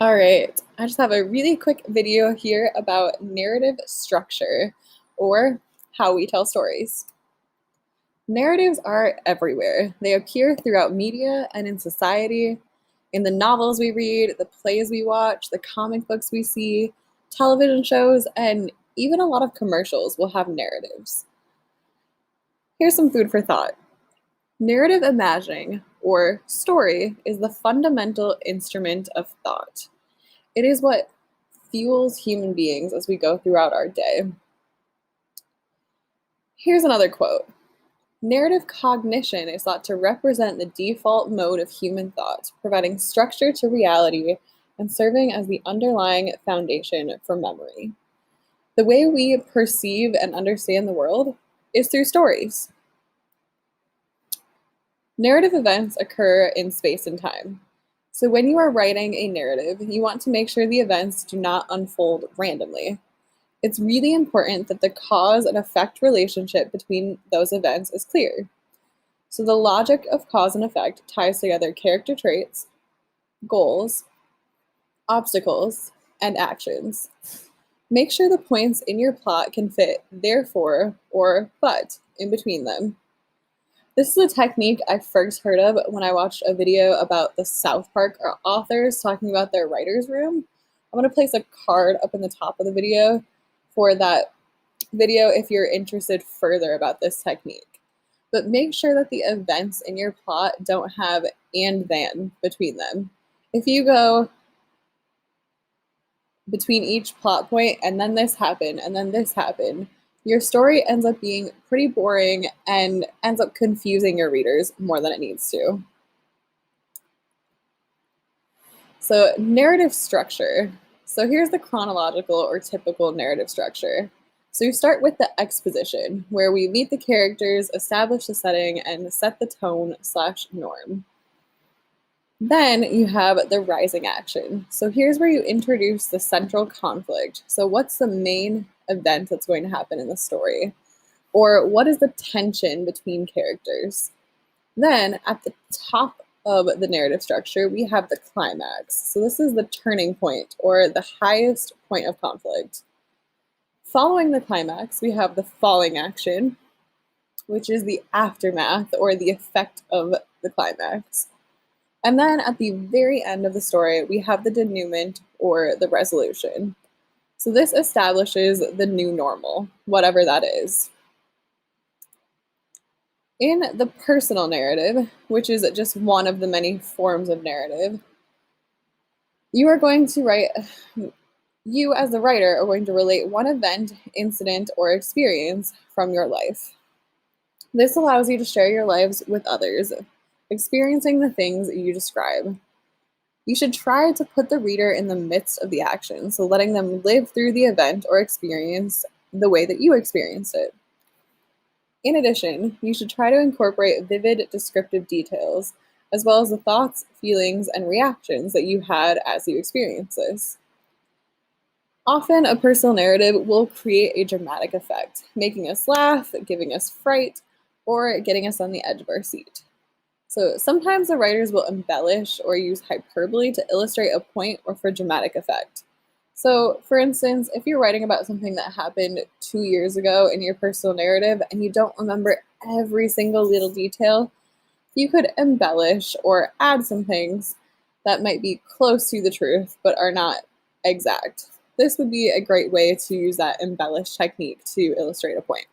All right, I just have a really quick video here about narrative structure or how we tell stories. Narratives are everywhere. They appear throughout media and in society, in the novels we read, the plays we watch, the comic books we see, television shows, and even a lot of commercials will have narratives. Here's some food for thought. Narrative imagining, or story, is the fundamental instrument of thought. It is what fuels human beings as we go throughout our day. Here's another quote. Narrative cognition is thought to represent the default mode of human thought, providing structure to reality and serving as the underlying foundation for memory. The way we perceive and understand the world is through stories. Narrative events occur in space and time. So when you are writing a narrative, you want to make sure the events do not unfold randomly. It's really important that the cause and effect relationship between those events is clear. So the logic of cause and effect ties together character traits, goals, obstacles, and actions. Make sure the points in your plot can fit therefore or but in between them. This is a technique I first heard of when I watched a video about the South Park authors talking about their writer's room. I'm going to place a card up in the top of the video for that video if you're interested further about this technique. But make sure that the events in your plot don't have and then between them. If you go between each plot point and then this happened and then this happened, your story ends up being pretty boring and ends up confusing your readers more than it needs to. So narrative structure. So here's the chronological or typical narrative structure. So you start with the exposition, where we meet the characters, establish the setting, and set the tone/norm. Then you have the rising action. So here's where you introduce the central conflict. So what's the main event that's going to happen in the story? Or what is the tension between characters? Then at the top of the narrative structure, we have the climax. So this is the turning point or the highest point of conflict. Following the climax, we have the falling action, which is the aftermath or the effect of the climax. And then at the very end of the story, we have the denouement or the resolution. So this establishes the new normal, whatever that is. In the personal narrative, which is just one of the many forms of narrative, you are going to write, you as the writer are going to relate one event, incident, or experience from your life. This allows you to share your lives with others, experiencing the things you describe. You should try to put the reader in the midst of the action, so letting them live through the event or experience the way that you experienced it. In addition, you should try to incorporate vivid descriptive details, as well as the thoughts, feelings, and reactions that you had as you experienced this. Often, a personal narrative will create a dramatic effect, making us laugh, giving us fright, or getting us on the edge of our seat. So sometimes the writers will embellish or use hyperbole to illustrate a point or for dramatic effect. So for instance, if you're writing about something that happened 2 years ago in your personal narrative and you don't remember every single little detail, you could embellish or add some things that might be close to the truth but are not exact. This would be a great way to use that embellish technique to illustrate a point.